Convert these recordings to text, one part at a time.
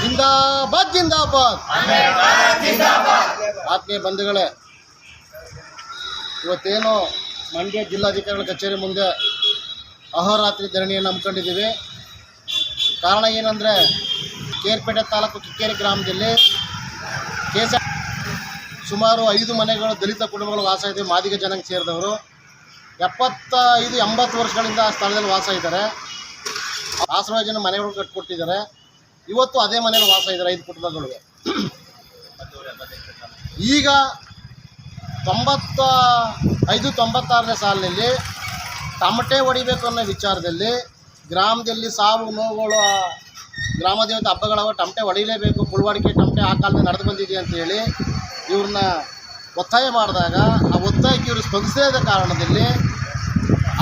ಜಿಂದಾಬಾದ್ ಜಿಂದಾಬಾದ್. ಆತ್ಮೀಯ ಬಂಧುಗಳೇ, ಇವತ್ತೇನು ಮಂಡ್ಯ ಜಿಲ್ಲಾಧಿಕಾರಿಗಳ ಕಚೇರಿ ಮುಂದೆ ಅಹೋರಾತ್ರಿ ಧರಣಿಯನ್ನು ಹಮ್ಮಿಕೊಂಡಿದ್ದೀವಿ. ಕಾರಣ ಏನಂದರೆ, ಕೇರ್ಪೇಟೆ ತಾಲೂಕು ಕಿಕ್ಕೇರಿ ಗ್ರಾಮದಲ್ಲಿ ಸುಮಾರು 5 ಮನೆಗಳು ದಲಿತ ಕುಟುಂಬಗಳು ವಾಸ ಇದೆ. ಮಾದಿಗ ಜನಾಂಗ ಸೇರಿದವರು 75-80 ವರ್ಷಗಳಿಂದ ಆ ಸ್ಥಳದಲ್ಲಿ ವಾಸ ಇದ್ದಾರೆ. ಆಶ್ರಯ ಜನ ಮನೆಗಳು ಕಟ್ಟಿಕೊಟ್ಟಿದ್ದಾರೆ. ಇವತ್ತು ಅದೇ ಮನೆಯಲ್ಲಿ ವಾಸ ಇದ್ದಾರೆ 5 ಕುಟುಂಬಗಳು. ಈಗ 95-96ನೇ ಸಾಲಿನಲ್ಲಿ ತಮಟೆ ಹೊಡಿಬೇಕು ಅನ್ನೋ ವಿಚಾರದಲ್ಲಿ ಗ್ರಾಮದಲ್ಲಿ ಸಾವು ನೋವುಗಳು, ಗ್ರಾಮ ದೇವತೆ ಹಬ್ಬಗಳವ, ತಮಟೆ ಹೊಡಿಲೇಬೇಕು, ಕುಳ್ವಾಡಿಕೆ ತಮಟೆ ಆ ಕಾಲದಲ್ಲಿ ನಡೆದು ಬಂದಿದೆ ಅಂತೇಳಿ ಇವ್ರನ್ನ ಒತ್ತಾಯ ಮಾಡಿದಾಗ ಆ ಒತ್ತಾಯಕ್ಕೆ ಇವರು ಸ್ಪಂದಿಸದ ಕಾರಣದಲ್ಲಿ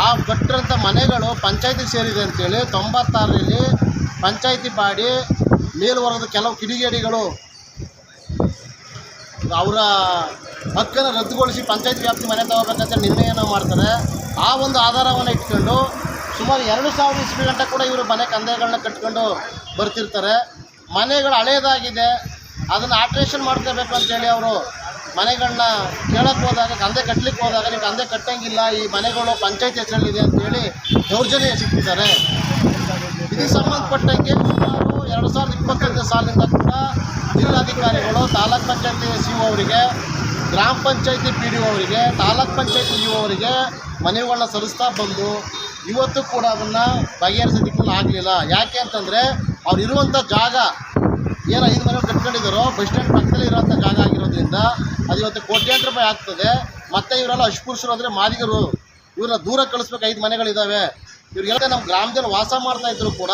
ಆ ಕಟ್ಟಿರೋಂಥ ಮನೆಗಳು ಪಂಚಾಯತಿಗೆ ಸೇರಿದೆ ಅಂತೇಳಿ 96ರಲ್ಲಿ ಪಂಚಾಯತಿ ಮಾಡಿ ಮೇಲ್ವರ್ಗದ ಕೆಲವು ಕಿಡಿಗೇಡಿಗಳು ಅವರ ಹಕ್ಕನ್ನು ರದ್ದುಗೊಳಿಸಿ ಪಂಚಾಯತ್ ವ್ಯಾಪ್ತಿ ಮನೆ ತಗೋಬೇಕಂತ ನಿರ್ಣಯನ ಮಾಡ್ತಾರೆ. ಆ ಒಂದು ಆಧಾರವನ್ನು ಇಟ್ಕೊಂಡು ಸುಮಾರು 2000 ಇಸ್ವಿ ಗಂಟೆ ಕೂಡ ಇವರು ಮನೆ ಕಂದಾಯಗಳನ್ನ ಕಟ್ಕೊಂಡು ಬರ್ತಿರ್ತಾರೆ. ಮನೆಗಳು ಹಳೇದಾಗಿದೆ, ಅದನ್ನು ಆಲ್ಟ್ರೇಷನ್ ಮಾಡ್ಕೋಬೇಕು ಅಂತೇಳಿ ಅವರು ಮನೆಗಳನ್ನ ಕೇಳಕ್ಕೆ ಹೋದಾಗ, ಕಂದೆ ಕಟ್ಟಲಿಕ್ಕೆ ಹೋದಾಗ ನೀವು ಕಂದೆ ಕಟ್ಟಂಗಿಲ್ಲ, ಈ ಮನೆಗಳು ಪಂಚಾಯತ್ ಹೆಸರಲ್ಲಿದೆ ಅಂತೇಳಿ ದೌರ್ಜನ್ಯ ಸಿಗ್ತಿದ್ದಾರೆ. ಇದಕ್ಕೆ ಸಂಬಂಧಪಟ್ಟಂಗೆ ಸುಮಾರು 2021ನೇ ಸಾಲಿನಿಂದ ಕೂಡ ಜಿಲ್ಲಾಧಿಕಾರಿಗಳು ತಾಲೂಕ್ ಪಂಚಾಯತಿ ಸಿ.ಒ ಅವರಿಗೆ, ಗ್ರಾಮ ಪಂಚಾಯತಿ ಪಿ.ಡಿ.ಒ ಅವರಿಗೆ, ತಾಲೂಕ್ ಪಂಚಾಯತಿ ಇ.ಒ ಅವರಿಗೆ ಮನವಿಗಳನ್ನ ಸಲ್ಲಿಸ್ತಾ ಬಂದು ಇವತ್ತು ಕೂಡ ಅದನ್ನು ಬಗೆಹರಿಸೋದಕ್ಕೆ ಆಗಲಿಲ್ಲ. ಯಾಕೆ ಅಂತಂದರೆ ಅವ್ರು ಇರುವಂಥ ಜಾಗ ಏನು 5 ಮನೆಗಳು ಕಟ್ಕೊಂಡಿದ್ದಾರೋ ಬಸ್ ಸ್ಟ್ಯಾಂಡ್ ಪಕ್ಕದಲ್ಲಿ ಇರೋಂಥ ಜಾಗ ಆಗಿರೋದ್ರಿಂದ ಅದು ಇವತ್ತು ಕೋಟ್ಯಾಂತರ ರೂಪಾಯಿ ಆಗ್ತದೆ. ಮತ್ತು ಇವರೆಲ್ಲ ಅಸ್ಪೃಶ್ಯರು ಅಂದರೆ ಮಾದಿಗರು, ಇವ್ರನ್ನ ದೂರ ಕಳಿಸ್ಬೇಕು. 5 ಮನೆಗಳಿದ್ದಾವೆ. ಇವ್ರಿಗೆಲ್ಲ ನಮ್ಮ ಗ್ರಾಮದಲ್ಲಿ ವಾಸ ಮಾಡ್ತಾಯಿದ್ರು ಕೂಡ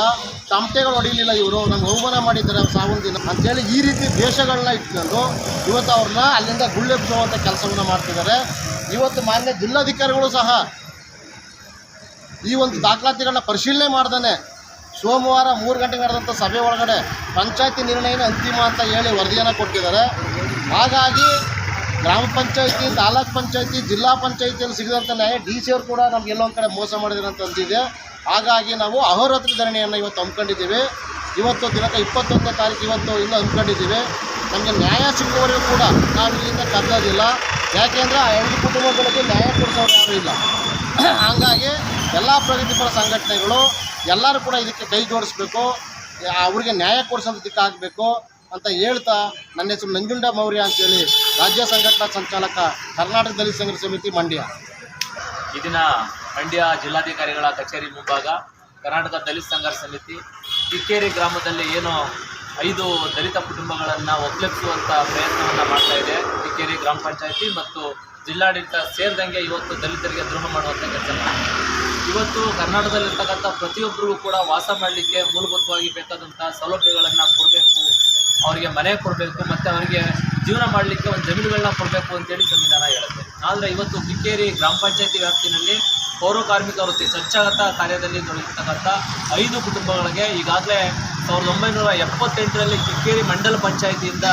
ತಮಟೆಗಳು ಹೊಡಿಲಿಲ್ಲ, ಇವರು ನಮ್ಗೆ ಅವಮಾನ ಮಾಡಿದ್ದಾರೆ ಸಾವೊಂದು ದಿನ ಅಂಥೇಳಿ ಈ ರೀತಿ ದೇಶಗಳನ್ನ ಇಟ್ಕೊಂಡು ಇವತ್ತು ಅವ್ರನ್ನ ಅಲ್ಲಿಂದ ಗುಳ್ಳೆಬ್ಬಿಸುವಂಥ ಕೆಲಸವನ್ನು ಮಾಡ್ತಿದ್ದಾರೆ. ಇವತ್ತು ಮಾನ್ಯ ಜಿಲ್ಲಾಧಿಕಾರಿಗಳು ಸಹ ಈ ಒಂದು ದಾಖಲಾತಿಗಳನ್ನ ಪರಿಶೀಲನೆ ಮಾಡ್ದಾನೆ ಸೋಮವಾರ 3 ಗಂಟೆಗೆ ನಡೆದಂಥ ಸಭೆ ಒಳಗಡೆ ಪಂಚಾಯತಿ ನಿರ್ಣಯನ ಅಂತಿಮ ಅಂತ ಹೇಳಿ ವರದಿಯನ್ನು ಕೊಟ್ಟಿದ್ದಾರೆ. ಹಾಗಾಗಿ ಗ್ರಾಮ ಪಂಚಾಯತಿ, ತಾಲೂಕ್ ಪಂಚಾಯತಿ, ಜಿಲ್ಲಾ ಪಂಚಾಯತಿಯಲ್ಲಿ ಸಿಗದಂಥ ನ್ಯಾಯ ಡಿ.ಸಿ ಅವರು ಕೂಡ ನಮ್ಗೆ ಎಲ್ಲೊಂದು ಕಡೆ ಮೋಸ ಮಾಡಿದ್ರು ಅಂತ ಅಂದಿದೆ. ಹಾಗಾಗಿ ನಾವು ಅಹೋರಾತ್ರಿ ಧರಣಿಯನ್ನು ಇವತ್ತು ಹಮ್ಮಿಕೊಂಡಿದ್ದೀವಿ. ಇವತ್ತು ದಿನಾಂಕ 21ನೇ ತಾರೀಕು ಇವತ್ತು ಇನ್ನೂ ಹಮ್ಮಿಕೊಂಡಿದ್ದೀವಿ. ನಮಗೆ ನ್ಯಾಯ ಸಿಗುವವರೆಗೂ ಕೂಡ ನಾವು ಇಲ್ಲಿಂದ ಕದಲೋದಿಲ್ಲ. ಯಾಕೆಂದರೆ ಆ 2 ಕುಟುಂಬಗಳಿಗೆ ನ್ಯಾಯ ಕೊಡಿಸೋರು ಯಾರೂ ಇಲ್ಲ. ಹಾಗಾಗಿ ಎಲ್ಲ ಪ್ರಗತಿಪರ ಸಂಘಟನೆಗಳು ಎಲ್ಲರೂ ಕೂಡ ಇದಕ್ಕೆ ಕೈ ಜೋಡಿಸ್ಬೇಕು, ಅವರಿಗೆ ನ್ಯಾಯ ಕೊಡಿಸೋದಕ್ಕೆ ಆಗಬೇಕು ಅಂತ ಹೇಳ್ತಾ, ನನ್ನ ಹೆಸರು ನಂಜುಂಡ ಮೌರ್ಯ ಅಂತೇಳಿ, ರಾಜ್ಯ ಸಂಘಟನಾ ಸಂಚಾಲಕ, ಕರ್ನಾಟಕ ದಲಿತ ಸಂಘರ್ಷ ಸಮಿತಿ ಮಂಡ್ಯ. ಈ ದಿನ ಮಂಡ್ಯ ಜಿಲ್ಲಾಧಿಕಾರಿಗಳ ಕಚೇರಿ ಮುಂಭಾಗ ಕರ್ನಾಟಕ ದಲಿತ ಸಂಘರ್ಷ ಸಮಿತಿ ಕಿಕ್ಕೇರಿ ಗ್ರಾಮದಲ್ಲಿ ಏನು 5 ದಲಿತ ಕುಟುಂಬಗಳನ್ನು ಒಕ್ಕಲೆಬ್ಬಿಸುವಂಥ ಪ್ರಯತ್ನವನ್ನು ಮಾಡ್ತಾ ಇದೆ. ಕಿಕ್ಕೇರಿ ಗ್ರಾಮ ಪಂಚಾಯತಿ ಮತ್ತು ಜಿಲ್ಲಾಡಳಿತ ಸೇರಿದಂಗೆ ಇವತ್ತು ದಲಿತರಿಗೆ ದ್ರೋಹ ಮಾಡುವಂಥ ಕೆಲಸ ಮಾಡಿದೆ. ಇವತ್ತು ಕರ್ನಾಟಕದಲ್ಲಿರ್ತಕ್ಕಂಥ ಪ್ರತಿಯೊಬ್ಬರಿಗೂ ಕೂಡ ವಾಸ ಮಾಡಲಿಕ್ಕೆ ಮೂಲಭೂತವಾಗಿ ಬೇಕಾದಂಥ ಸೌಲಭ್ಯಗಳನ್ನು ಕೊಡಬೇಕು, ಅವರಿಗೆ ಮನೆ ಕೊಡಬೇಕು, ಮತ್ತು ಅವರಿಗೆ ಜೀವನ ಮಾಡಲಿಕ್ಕೆ ಒಂದು ಜಮೀನುಗಳನ್ನ ಕೊಡಬೇಕು ಅಂತೇಳಿ ಸಂವಿಧಾನ ಹೇಳುತ್ತೆ. ಆದರೆ ಇವತ್ತು ಕಿಕ್ಕೇರಿ ಗ್ರಾಮ ಪಂಚಾಯತಿ ವ್ಯಾಪ್ತಿಯಲ್ಲಿ ಪೌರ ಕಾರ್ಮಿಕ ವೃತ್ತಿ ಸ್ವಚ್ಛತಾ ಕಾರ್ಯದಲ್ಲಿ ತೊಡಗಿರ್ತಕ್ಕಂಥ 5 ಕುಟುಂಬಗಳಿಗೆ ಈಗಾಗಲೇ 1978ರಲ್ಲಿ ಕಿಕ್ಕೇರಿ ಮಂಡಲ ಪಂಚಾಯತಿಯಿಂದ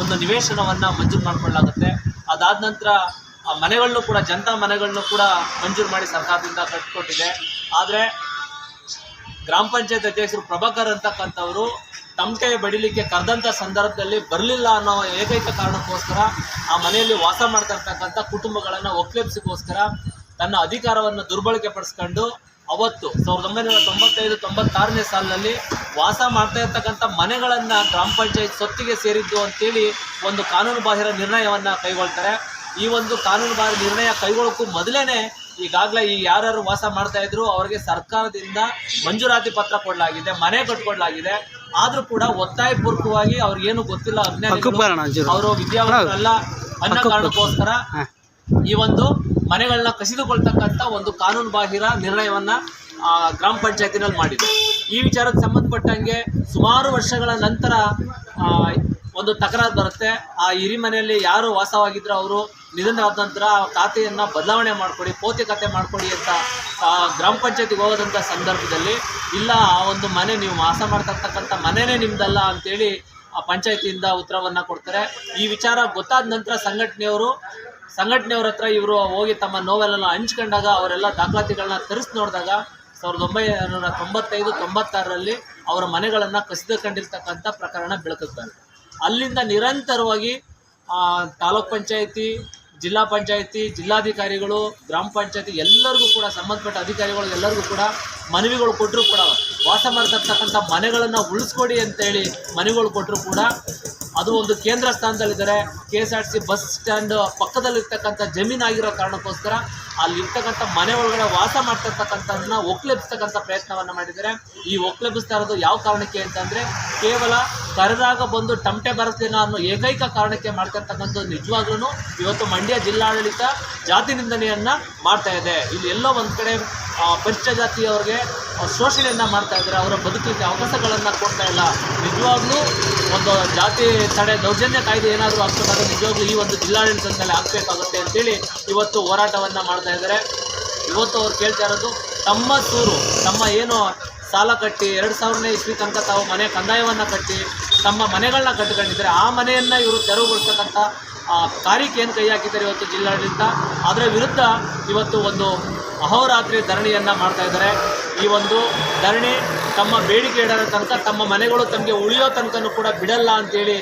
ಒಂದು ನಿವೇಶನವನ್ನು ಮಂಜೂರು ಮಾಡಿಕೊಳ್ಳಲಾಗುತ್ತೆ. ಅದಾದ ನಂತರ ಆ ಮನೆಗಳನ್ನು ಕೂಡ, ಜನತಾ ಮನೆಗಳನ್ನು ಕೂಡ ಮಂಜೂರು ಮಾಡಿ ಸರ್ಕಾರದಿಂದ ಕಟ್ಟಿಕೊಟ್ಟಿದೆ. ಆದರೆ ಗ್ರಾಮ ಪಂಚಾಯತ್ ಅಧ್ಯಕ್ಷರು ಪ್ರಭಾಕರ್ ಅಂತಕ್ಕಂಥವರು ತಮಟೆ ಬಡಿಲಿಕ್ಕೆ ಕರೆದಂಥ ಸಂದರ್ಭದಲ್ಲಿ ಬರಲಿಲ್ಲ ಅನ್ನೋ ಏಕೈಕ ಕಾರಣಕ್ಕೋಸ್ಕರ ಆ ಮನೆಯಲ್ಲಿ ವಾಸ ಮಾಡ್ತಾ ಇರ್ತಕ್ಕಂಥ ಕುಟುಂಬಗಳನ್ನು ಒಕ್ಕಲೆಬ್ಸಿಗೋಸ್ಕರ ತನ್ನ ಅಧಿಕಾರವನ್ನು ದುರ್ಬಳಕೆ ಪಡಿಸ್ಕೊಂಡು ಅವತ್ತು 1995-96ನೇ ಸಾಲಿನಲ್ಲಿ ವಾಸ ಮಾಡ್ತಾ ಇರ್ತಕ್ಕಂಥ ಮನೆಗಳನ್ನು ಗ್ರಾಮ ಪಂಚಾಯತ್ ಸೊತ್ತಿಗೆ ಸೇರಿದ್ದು ಅಂತೇಳಿ ಒಂದು ಕಾನೂನು ಬಾಹಿರ ನಿರ್ಣಯವನ್ನು ಕೈಗೊಳ್ತಾರೆ. ಈ ಒಂದು ಕಾನೂನು ಬಾಹಿರ ನಿರ್ಣಯ ಕೈಗೊಳ್ಳೋಕ್ಕೂ ಮೊದಲೇ ಈಗಾಗಲೇ ಈ ಯಾರ್ಯಾರು ವಾಸ ಮಾಡ್ತಾ ಇದ್ರು ಅವರಿಗೆ ಸರ್ಕಾರದಿಂದ ಮಂಜೂರಾತಿ ಪತ್ರ ಕೊಡಲಾಗಿದೆ, ಮನೆ ಕಟ್ಕೊಡ್ಲಾಗಿದೆ. ಆದರೂ ಕೂಡ ಒತ್ತಾಯಪೂರ್ವಕವಾಗಿ ಅವ್ರಿಗೇನು ಗೊತ್ತಿಲ್ಲ, ಅವರು ವಿದ್ಯಾವಂತರಲ್ಲ ಅನ್ನೋ ಕಾರಣಕ್ಕೋಸ್ಕರ ಈ ಒಂದು ಮನೆಗಳನ್ನ ಕಸಿದುಕೊಳ್ತಕ್ಕಂಥ ಒಂದು ಕಾನೂನು ಬಾಹಿರ ನಿರ್ಣಯವನ್ನು ಗ್ರಾಮ ಪಂಚಾಯತಿನಲ್ಲಿ ಮಾಡಿದೆ. ಈ ವಿಚಾರಕ್ಕೆ ಸಂಬಂಧಪಟ್ಟಂಗೆ ಸುಮಾರು ವರ್ಷಗಳ ನಂತರ ಒಂದು ತಕರಾರು ಬರುತ್ತೆ. ಆ ಹಿರಿ ಮನೆಯಲ್ಲಿ ಯಾರು ವಾಸವಾಗಿದ್ದರೂ ಅವರು ನಿಧನವಾದ ನಂತರ ಆ ಖಾತೆಯನ್ನು ಬದಲಾವಣೆ ಮಾಡಿಕೊಡಿ, ಪೋತಿ ಖಾತೆ ಮಾಡಿಕೊಡಿ ಅಂತ ಗ್ರಾಮ ಪಂಚಾಯತಿಗೆ ಹೋಗೋದಂಥ ಸಂದರ್ಭದಲ್ಲಿ ಇಲ್ಲ, ಆ ಒಂದು ಮನೆ ನೀವು ವಾಸ ಮಾಡ್ತಕ್ಕಂಥ ಮನೆಯೇ ನಿಮ್ಮದಲ್ಲ ಅಂತೇಳಿ ಆ ಪಂಚಾಯತಿಯಿಂದ ಉತ್ತರವನ್ನು ಕೊಡ್ತಾರೆ. ಈ ವಿಚಾರ ಗೊತ್ತಾದ ನಂತರ ಸಂಘಟನೆಯವ್ರ ಹತ್ರ ಇವರು ಹೋಗಿ ತಮ್ಮ ನೋವೆಲ್ಲ ಹಂಚ್ಕೊಂಡಾಗ ಅವರೆಲ್ಲ ದಾಖಲಾತಿಗಳನ್ನ ತರಿಸಿ ನೋಡಿದಾಗ 1995-96ರಲ್ಲಿ ಅವರ ಮನೆಗಳನ್ನು ಕಸಿದುಕೊಂಡಿರ್ತಕ್ಕಂಥ ಪ್ರಕರಣ ಬೆಳಕಿಗೆ ಬಂದಿದೆ. ಅಲ್ಲಿಂದ ನಿರಂತರವಾಗಿ ತಾಲೂಕ್ ಪಂಚಾಯಿತಿ, ಜಿಲ್ಲಾ ಪಂಚಾಯಿತಿ, ಜಿಲ್ಲಾಧಿಕಾರಿಗಳು, ಗ್ರಾಮ ಪಂಚಾಯತಿ ಎಲ್ಲರಿಗೂ ಕೂಡ ಸಂಬಂಧಪಟ್ಟ ಅಧಿಕಾರಿಗಳು ಎಲ್ಲರಿಗೂ ಕೂಡ ಮನವಿಗಳು ಕೊಟ್ಟರು ಕೂಡ ವಾಸ ಮಾಡ್ತಿರ್ತಕ್ಕಂಥ ಮನೆಗಳನ್ನು ಉಳಿಸ್ಕೊಡಿ ಅಂತೇಳಿ ಮನವಿಗಳು ಕೊಟ್ಟರು ಕೂಡ ಅದು ಒಂದು ಕೇಂದ್ರ ಸ್ಥಾನದಲ್ಲಿದ್ದಾರೆ. KSRTC ಬಸ್ ಸ್ಟ್ಯಾಂಡ್ ಪಕ್ಕದಲ್ಲಿರ್ತಕ್ಕಂಥ ಜಮೀನಾಗಿರೋ ಕಾರಣಕ್ಕೋಸ್ಕರ ಅಲ್ಲಿರ್ತಕ್ಕಂಥ ಮನೆ ಒಳಗಡೆ ವಾಸ ಮಾಡ್ತಿರ್ತಕ್ಕಂಥದನ್ನ ಒಕ್ಲೆಬ್ಸ್ತಕ್ಕಂಥ ಪ್ರಯತ್ನವನ್ನು ಮಾಡಿದ್ದಾರೆ. ಈ ಒಕ್ಲೆಬ್ಸ್ತಾ ಇರೋದು ಯಾವ ಕಾರಣಕ್ಕೆ ಅಂತಂದರೆ ಕೇವಲ ಕರೆದಾಗ ಬಂದು ತಮಟೆ ಬರುತ್ತೇನೋ ಅನ್ನೋ ಏಕೈಕ ಕಾರಣಕ್ಕೆ ಮಾಡ್ತಿರ್ತಕ್ಕಂಥದ್ದು. ನಿಜವಾಗ್ಲೂ ಇವತ್ತು ಮಂಡ್ಯ ಜಿಲ್ಲಾಡಳಿತ ಜಾತಿ ನಿಂದನೆಯನ್ನು ಮಾಡ್ತಾ ಇದೆ. ಇಲ್ಲಿ ಎಲ್ಲೋ ಒಂದು ಕಡೆ ಪರಿಶಿಷ್ಟ ಜಾತಿಯವರಿಗೆ ಶೋಷಣೆಯನ್ನು ಮಾಡ್ತಾ ಇದ್ದಾರೆ, ಅವರ ಬದುಕಲಿಕ್ಕೆ ಅವಕಾಶಗಳನ್ನು ಕೊಡ್ತಾ ಇಲ್ಲ. ನಿಜವಾಗ್ಲೂ ಒಂದು ಜಾತಿ ತಡೆ ದೌರ್ಜನ್ಯ ಕಾಯ್ದೆ ಏನಾದರೂ ಆಗ್ತದೆ ನಿಜವಾಗ್ಲೂ ಈ ಒಂದು ಜಿಲ್ಲಾಡಳಿತದ ಮೇಲೆ ಆಗಬೇಕಾಗುತ್ತೆ ಅಂತೇಳಿ ಇವತ್ತು ಹೋರಾಟವನ್ನು ಮಾಡ್ತಾ ಇದ್ದಾರೆ. ಇವತ್ತು ಅವ್ರು ಕೇಳ್ತಾ ಇರೋದು ತಮ್ಮ ಸೂರು, ತಮ್ಮ ಏನು ಸಾಲ ಕಟ್ಟಿ 2000ನೇ ಇಸ್ವಿ ತನಕ ತಾವು ಮನೆ ಕಂದಾಯವನ್ನು ಕಟ್ಟಿ ತಮ್ಮ ಮನೆಗಳನ್ನ ಕಟ್ಕೊಂಡಿದ್ದಾರೆ, ಆ ಮನೆಯನ್ನು ಇವರು ತೆರವುಗೊಳಿಸ್ತಕ್ಕಂಥ ಕಾರ್ಯಕ್ಕೆ ಏನು ಕೈ ಹಾಕಿದ್ದಾರೆ ಇವತ್ತು ಜಿಲ್ಲಾಡಳಿತ. ಅದರ ವಿರುದ್ಧ ಇವತ್ತು ಒಂದು ಅಹೋರಾತ್ರಿ ಧರಣಿಯನ್ನು ಮಾಡ್ತಾ ಇದ್ದಾರೆ. ಈ ಒಂದು ಧರಣಿ ತಮ್ಮ ಬೇಡಿಕೆ ಇಡೋ ತನಕ, ತಮ್ಮ ಮನೆಗಳು ತಮಗೆ ಉಳಿಯೋ ತನಕನೂ ಕೂಡ ಬಿಡಲ್ಲ ಅಂತೇಳಿ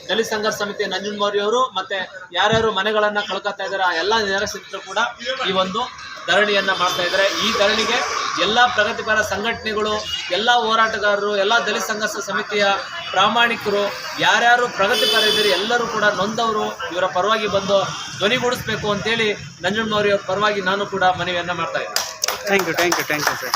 ದಲಿತ ಸಂಘರ್ಷ ಸಮಿತಿ ನಂಜುಂಡ ಮೌರ್ಯ ಅವರು ಮತ್ತು ಯಾರ್ಯಾರು ಮನೆಗಳನ್ನು ಕಳ್ಕೊತಾ ಇದ್ದಾರೆ ಆ ಎಲ್ಲ ನಿರಾಶ್ರಿತರು ಕೂಡ ಈ ಒಂದು ಧರಣಿಯನ್ನು ಮಾಡ್ತಾ ಇದ್ದಾರೆ. ಈ ಧರಣಿಗೆ ಎಲ್ಲ ಪ್ರಗತಿಪರ ಸಂಘಟನೆಗಳು, ಎಲ್ಲ ಹೋರಾಟಗಾರರು, ಎಲ್ಲ ದಲಿತ ಸಂಘರ್ಷ ಸಮಿತಿಯ ಪ್ರಾಮಾಣಿಕರು, ಯಾರ್ಯಾರು ಪ್ರಗತಿಪರ ಇದ್ದೀರಿ ಎಲ್ಲರೂ ಕೂಡ ನೊಂದವರು ಇವರ ಪರವಾಗಿ ಬಂದು ಧ್ವನಿಗೂಡಿಸ್ಬೇಕು ಅಂತೇಳಿ ನಂಜುಂಡ ಮೌರ್ಯ ಅವ್ರ ಪರವಾಗಿ ನಾನು ಕೂಡ ಮನವಿಯನ್ನು ಮಾಡ್ತಾ ಇದ್ದೀನಿ. Thank you sir.